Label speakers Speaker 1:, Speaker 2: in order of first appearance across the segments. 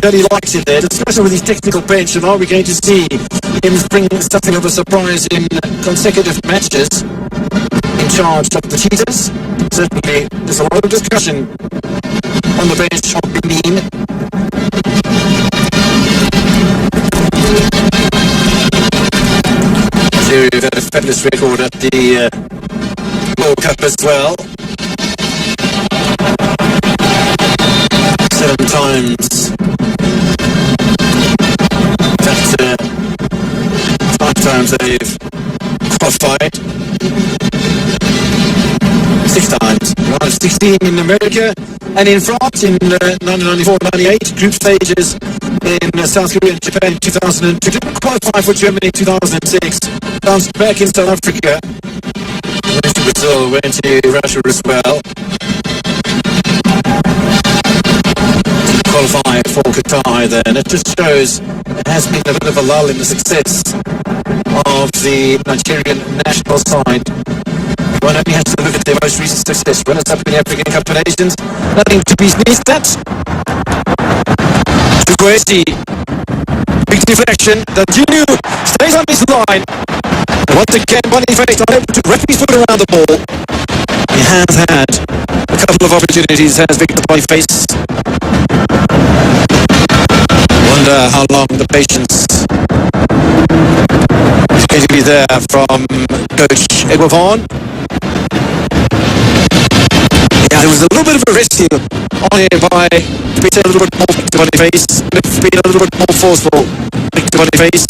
Speaker 1: that he likes it there. Discussion with his technical bench, and are we going to see him bring something of a surprise in consecutive matches in charge of the Cheetahs? Certainly, there's a lot of discussion on the bench of Benin. We've had a fabulous record at the World Cup as well. 7 times. That 5 times they've qualified. 6 times. 16 in America and in France in 1994-98, group stages in South Korea and Japan in 2002. Didn't qualify for Germany in 2006. Bounced back in South Africa. Went to Brazil, went to Russia as well. Qualify for Qatar then. It just shows there has been a bit of a lull in the success of the Nigerian national side. One only has to look at their most recent success. Runners up in the African Cup of Nations. Nothing to be sneezed at. Chukwueze. Big deflection. Danjinu stays on his line. Once again, Boniface not able to wrap his foot around the ball. He has had a couple of opportunities, has Victor Boniface. Wonder how long the patience is going to be there from Coach Edward Vaughan. Yeah, there was a little bit of a rescue on here by Peter, a little bit more Victor Boniface, being a little bit more forceful. Victor Boniface.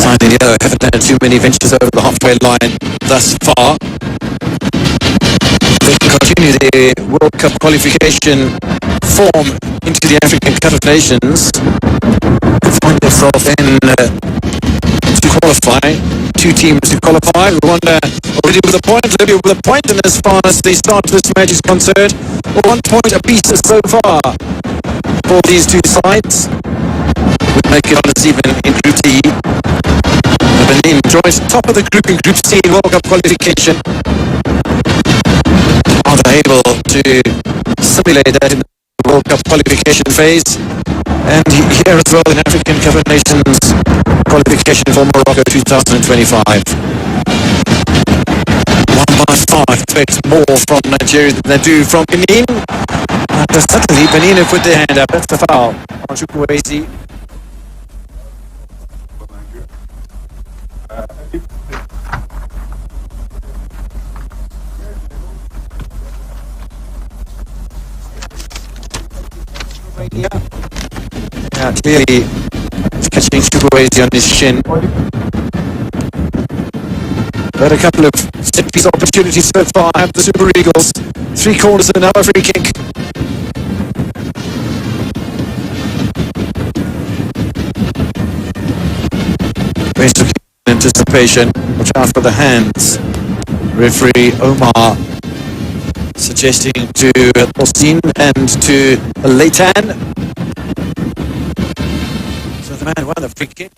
Speaker 1: Signed in yellow, haven't had too many ventures over the halfway line thus far. They can continue the World Cup qualification form into the African Cup of Nations. Find yourself in to qualify. 2 teams to qualify. Rwanda already with a point, Libya with a point, and as far as the start of this match is concerned, 1 point apiece so far for these 2 sides. Would make it on as even in Group D. Benin joins top of the group in Group C World Cup qualification. Are they able to simulate that in the World Cup qualification phase? And here as well in African Cup of Nations qualification for Morocco 2025. 1/5 expect more from Nigeria than they do from Benin. And suddenly Benin have put their hand up. That's the foul on Chukwueze. Yeah, clearly catching Chukwueze on his shin. But a couple of set-piece opportunities so far have the Super Eagles. 3 corners and another free kick. Based on anticipation, watch out for the hands. Referee Omar suggesting to Austin and to Leighton. So the man won the free kick.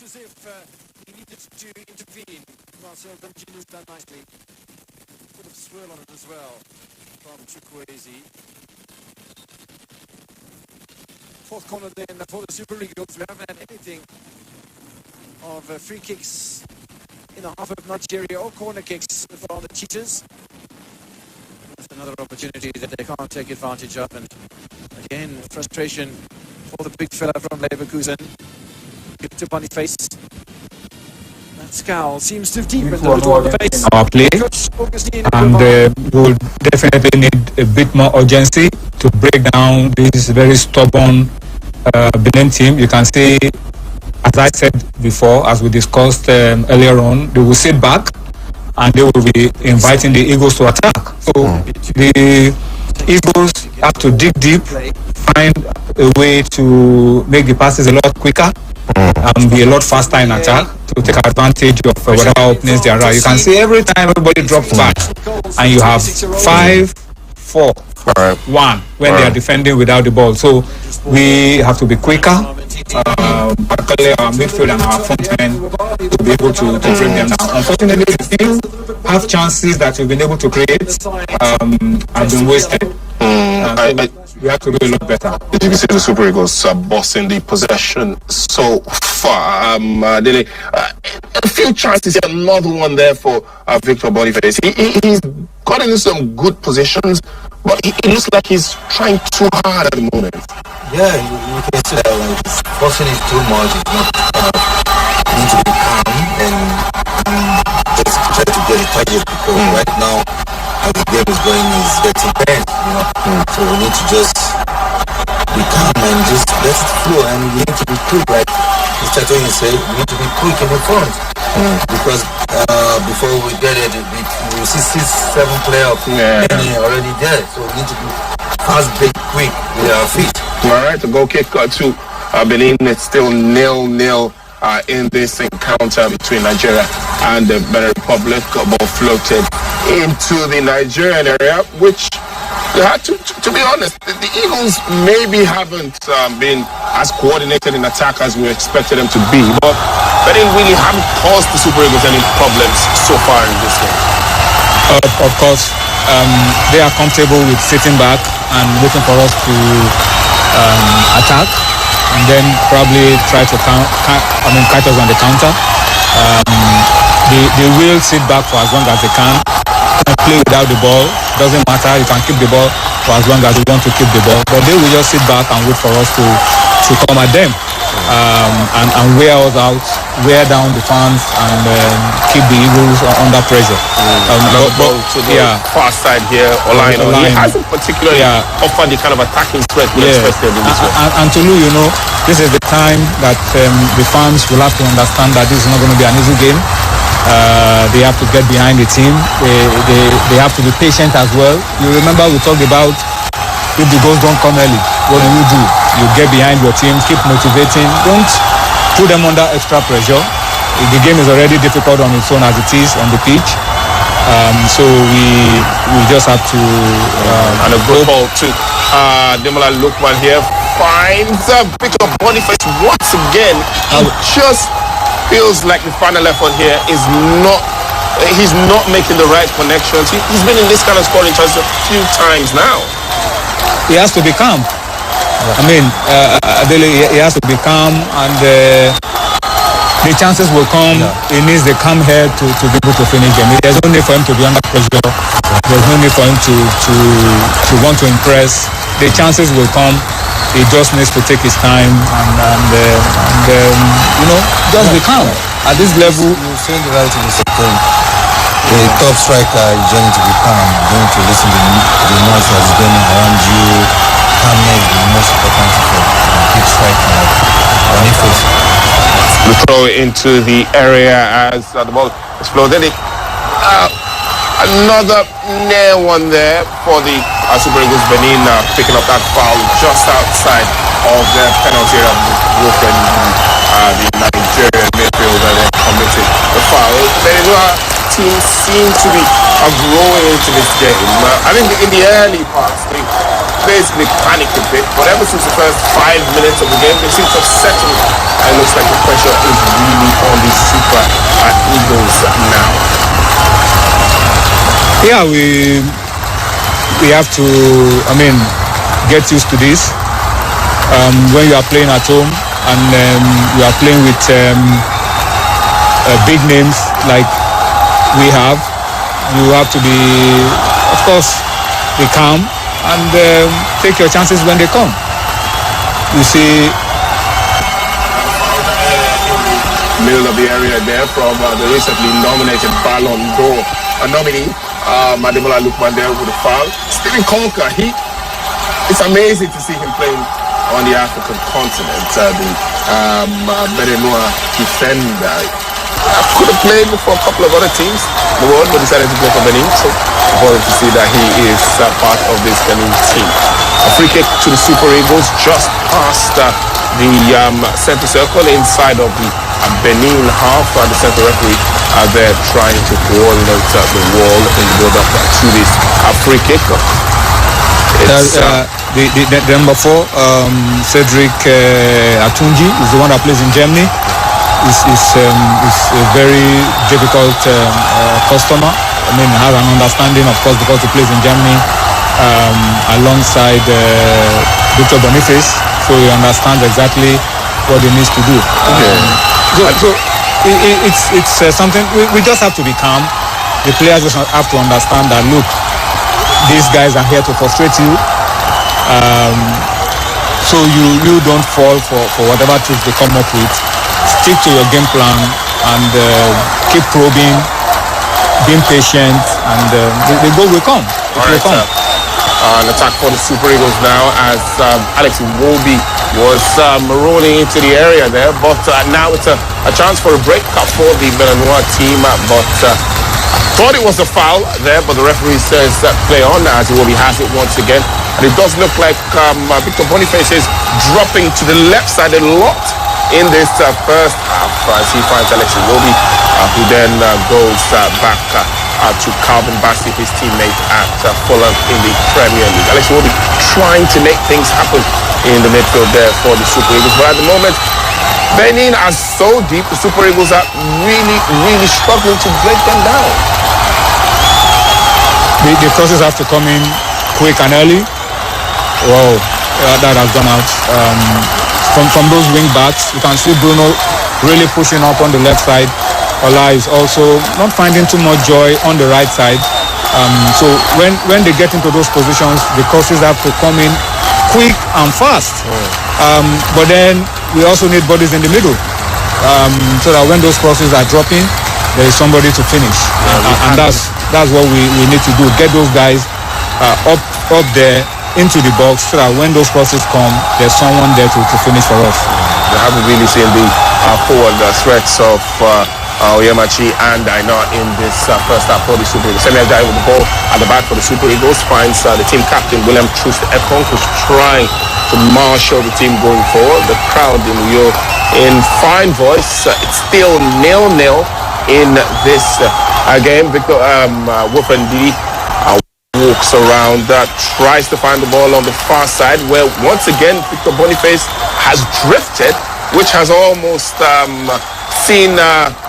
Speaker 1: As if he needed to intervene. Marcel Danjinu's done nicely. Bit of swirl on it as well from Chukwueze. 4th corner then for the Super Eagles. We haven't had anything of free kicks in the half of Nigeria or corner kicks for the Cheetahs. That's another opportunity that they can't take advantage of, and again frustration for the big fella from Leverkusen. To Boniface. That scowl seems to deepen the face.
Speaker 2: Our play, and we will definitely need a bit more urgency to break down this very stubborn Benin team. You can see, as I said before, as we discussed earlier on, they will sit back and they will be inviting the Eagles to attack. So the Eagles have to dig deep, find a way to make the passes a lot quicker and be a lot faster in attack to take advantage of whatever openings there are. You can see every time everybody drops back and you have 5, 4, 1 when they are defending without the ball. So we have to be quicker, particularly our midfield and our front men, to be able to bring them down. Unfortunately, the few half chances that we've been able to create have been wasted. We have to do a lot better.
Speaker 3: You can see the Super Eagles bossing the possession so far. A few chances, another one there for Victor Boniface. He's got into some good positions, but it looks like he's trying too hard at the moment.
Speaker 4: Yeah, you can see that he's forcing it too much. He's not need to be calm and just try to get a target, because right now, as the game is going, he's getting tense, So we need to just be calm and just let it flow, and we need to be quick, like Mr. Tony said, we need to be quick in the front. Because before we get it, we see 6-7 players already there, so we need to be fast, big, quick with our feet.
Speaker 3: All right, the goal kick to Benin. It's still 0-0 in this encounter between Nigeria and the Benin Republic. Ball floated into the Nigerian area, which, to be honest, the Eagles maybe haven't been as coordinated in attack as we expected them to be, but Benin really haven't caused the Super Eagles any problems so far in this game.
Speaker 2: Of course, they are comfortable with sitting back and waiting for us to attack, and then probably try to catch us on the counter. They will sit back for as long as they can play without the ball. Doesn't matter, you can keep the ball for as long as you want to keep the ball, but they will just sit back and wait for us to come at them and wear us out, wear down the fans, and keep the Eagles under pressure.
Speaker 3: But to the far side here, Olaino, he hasn't particularly offered the kind of attacking threat we expected in this one.
Speaker 2: And Tolu, this is the time that the fans will have to understand that this is not going to be an easy game. They have to get behind the team. They have to be patient as well. You remember we talked about if the goals don't come early, what do? You get behind your team, keep motivating. Don't put them under extra pressure. The game is already difficult on its own as it is on the pitch. So we just have to...
Speaker 3: and a good ball to Demola Lukman here. Finds Victor Boniface once again. It just feels like the final effort here is not... He's not making the right connections. He's been in this kind of scoring chances a few times now.
Speaker 2: He has to be calm. I mean, he has to be calm, and the chances will come. He needs the calm head to be able to finish them. There's no need for him to be under pressure. There's no need for him to want to impress. The chances will come. He just needs to take his time and just be calm. At this level,
Speaker 4: you're saying the right thing, Mr. Tony. The top striker is going to be calm, going to listen to the noise that's going around you. Calmness is the most important for a big striker like Boniface.
Speaker 3: The throw into the area as the ball exploded. Another near one there for the Super Eagles. Benin picking up that foul just outside of their penalty area, broken the Nigerian midfielder then committed the foul. The team seemed to be growing into this game. I think in the early parts they basically panicked a bit, but ever since the first 5 minutes of the game they seem to have settled, and it looks like the pressure is really on the Super Eagles now.
Speaker 2: Yeah, we have to, get used to this. When you are playing at home and you are playing with big names like we have, you have to be, of course, be calm and take your chances when they come. You see,
Speaker 3: middle of the area there from the recently nominated Ballon d'Or nominee, Ademola Lookman there with a foul. Stephen Conker, it's amazing to see him playing on the African continent. The Beninois defender could have played for a couple of other teams, world, but decided to play for Benin. So important to see that he is part of this Benin team. A free kick to the Super Eagles just past the center circle inside of the Benin half. The center referee there trying to coordinate the wall in the build-up to this free kick. It's,
Speaker 2: the number 4, Cedric Atunji, is the one that plays in Germany. Is a very difficult customer. I mean, has an understanding, of course, because he plays in Germany alongside Victor Boniface, so he understands exactly what he needs to do. It's something we just have to be calm. The players just have to understand that, look, these guys are here to frustrate you, so you don't fall for whatever tricks they come up with. Stick to your game plan and keep probing, being patient, and the goal will come. It will come.
Speaker 3: An attack for the Super Eagles now as Alex Iwobi was rolling into the area there, but now it's a chance for a break for the Belanois team, but thought it was a foul there, but the referee says play on as Iwobi has it once again, and it does look like Victor Boniface is dropping to the left side a lot in this first half as he finds Alex Iwobi, who then goes back to Calvin Bassey, his teammate at Fulham in the Premier League. Alex Iwobi trying to make things happen in the midfield there for the Super Eagles, but at the moment Benin are so deep, the Super Eagles are really struggling to break them down.
Speaker 2: The crosses have to come in quick and early. Wow, that has gone out. From those wing backs, you can see Bruno really pushing up on the left side. Ola is also not finding too much joy on the right side. So when they get into those positions, the crosses have to come in quick and fast. But then we also need bodies in the middle, so that when those crosses are dropping, there is somebody to finish. And that's what we need to do. Get those guys up there into the box, so that when those crosses come, there's someone there to finish for us.
Speaker 3: We haven't really seen the forward threats of Oyemachi and Aina in this first half for the Super Eagles. Semi Ajayi with the ball at the back for the Super Eagles finds the team captain William Troost Ekong, who's trying to marshal the team going forward. The crowd in Uyo in fine voice. It's still 0-0 in this game. Victor Wofendi walks around, tries to find the ball on the far side, where once again Victor Boniface has drifted, which has almost seen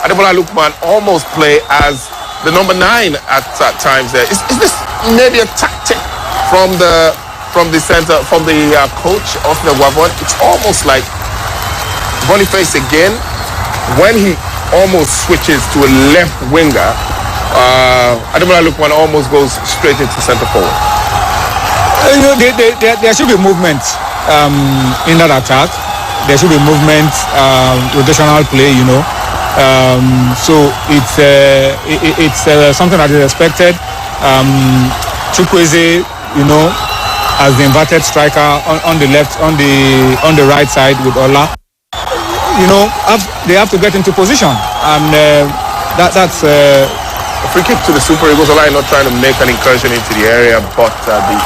Speaker 3: Adebola Lukman almost play as the number 9 at times there. Is this maybe a tactic from the center, from the coach of the Wavon? It's almost like Boniface again, when he almost switches to a left winger, Adebola Lukman almost goes straight into center forward.
Speaker 2: There should be movement in that attack. There should be movement, rotational play, so it's something that is expected. Chukwueze, as the inverted striker on the left, on the right side with Ola, they have to get into position, and that's
Speaker 3: a free kick to the Super Eagles. Ola not trying to make an incursion into the area, but the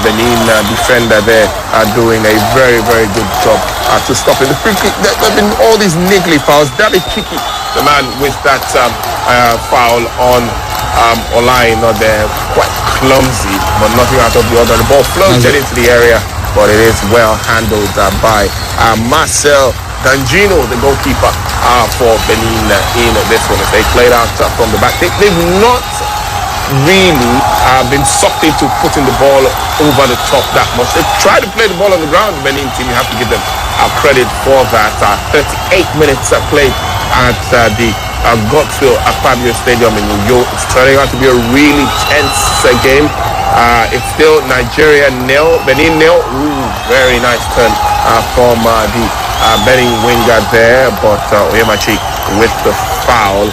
Speaker 3: Benin defender there are doing a very good job to stop it. The free kick, there have been all these niggly fouls. David Kiki, the man with that foul on Ola, they're quite clumsy, but nothing out of the order. The ball floated into the area, but it is well handled by Marcel Danjino, the goalkeeper for Benin in this one. They played out from the back. They've not really been sucked into putting the ball over the top that much. They try to play the ball on the ground. The Benin team, you have to give them credit for that. 38 minutes played at the Godswill Akpabio Stadium in Uyo. It's turning out to be a really tense game. It's still Nigeria 0, Benin 0. Very nice turn from the Benin winger there, but Oyemachi with the foul.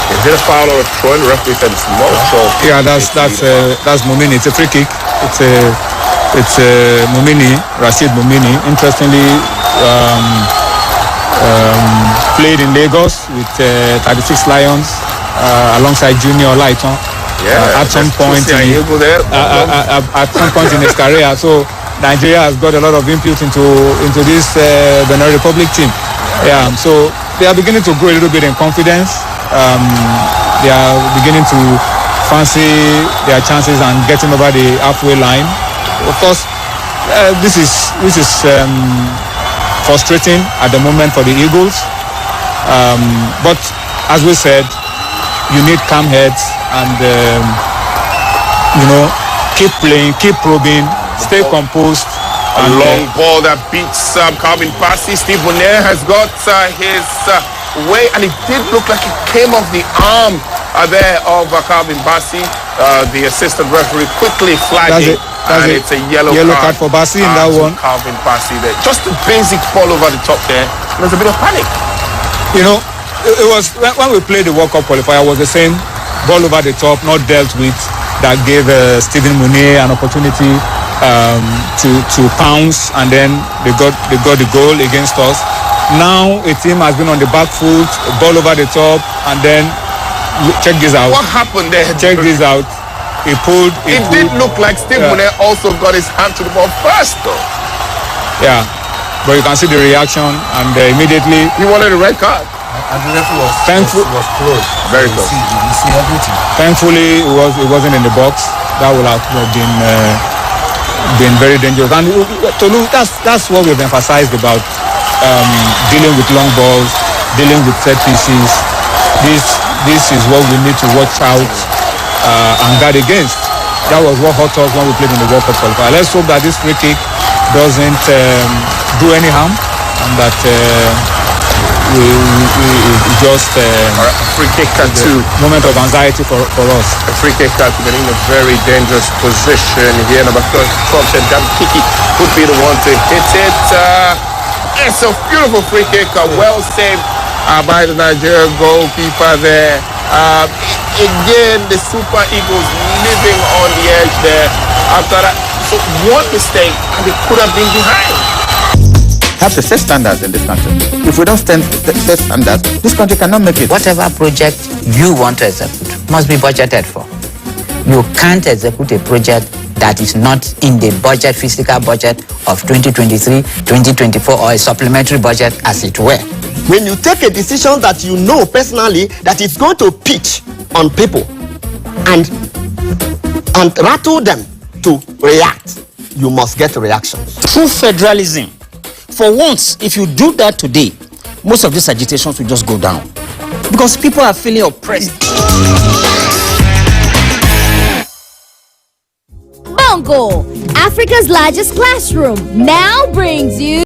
Speaker 3: Is it a foul or a throw? The referee said it's not a throw.
Speaker 2: Yeah, that's Momini. It's a free kick. It's Momini, Rashid Momini. Interestingly, played in Lagos with 36 Lions, alongside Junior Lighton.
Speaker 3: Yeah,
Speaker 2: At some point in his career. So Nigeria has got a lot of input into this Benin Republic team. Yeah, so they are beginning to grow a little bit in confidence. They are beginning to fancy their chances and getting over the halfway line. Of course, this is frustrating at the moment for the Eagles. But as we said, you need calm heads and keep playing, keep probing, stay composed.
Speaker 3: A long ball that beats Calvin Bassey. Steve Bonner has got his way, and it did look like it came off the arm there of Calvin Bassey. The assistant referee quickly flagging, and it's a yellow
Speaker 2: card for Bassey in that one.
Speaker 3: Calvin Bassey there. Just a basic ball over the top there. There's a bit of panic.
Speaker 2: It was when we played the World Cup qualifier, was the same ball over the top, not dealt with, that gave Stephen Mounier an opportunity to pounce, and then they got the goal against us. Now a team has been on the back foot, ball over the top, and then check this out.
Speaker 3: What happened there?
Speaker 2: Check this out. It
Speaker 3: did look like Steve Mounier also got his hand to the ball first, though.
Speaker 2: Yeah, but you can see the reaction, and immediately
Speaker 3: he wanted a red card.
Speaker 4: And the referee was close.
Speaker 3: Very close.
Speaker 4: You see everything.
Speaker 2: Thankfully, it wasn't in the box. That would have been very dangerous. And that's what we've emphasized about dealing with long balls, dealing with set pieces. This is what we need to watch out and guard against. That was what hurt us when we played in the World Cup qualifier. Let's hope that this free kick doesn't do any harm, and that we just
Speaker 3: free kick at two.
Speaker 2: Moment of anxiety for us.
Speaker 3: A free kick at two, in a very dangerous position here. Number 12 said that Kiki could be the one to hit it. It's a beautiful free kick, well saved by the Nigerian goalkeeper there. Again, the Super Eagles living on the edge there. After that, so one mistake, and they could have been behind.
Speaker 5: Have to set standards in this country. If we don't set standards, this country cannot make it.
Speaker 6: Whatever project you want to execute must be budgeted for. You can't execute a project that is not in the physical budget of 2023, 2024, or a supplementary budget, as it were.
Speaker 7: When you take a decision that you know personally that it's going to pitch on people and rattle them to react, you must get reactions.
Speaker 8: True federalism. For once, if you do that today, most of these agitations will just go down because people are feeling oppressed.
Speaker 9: Bongo, Africa's largest classroom, now brings you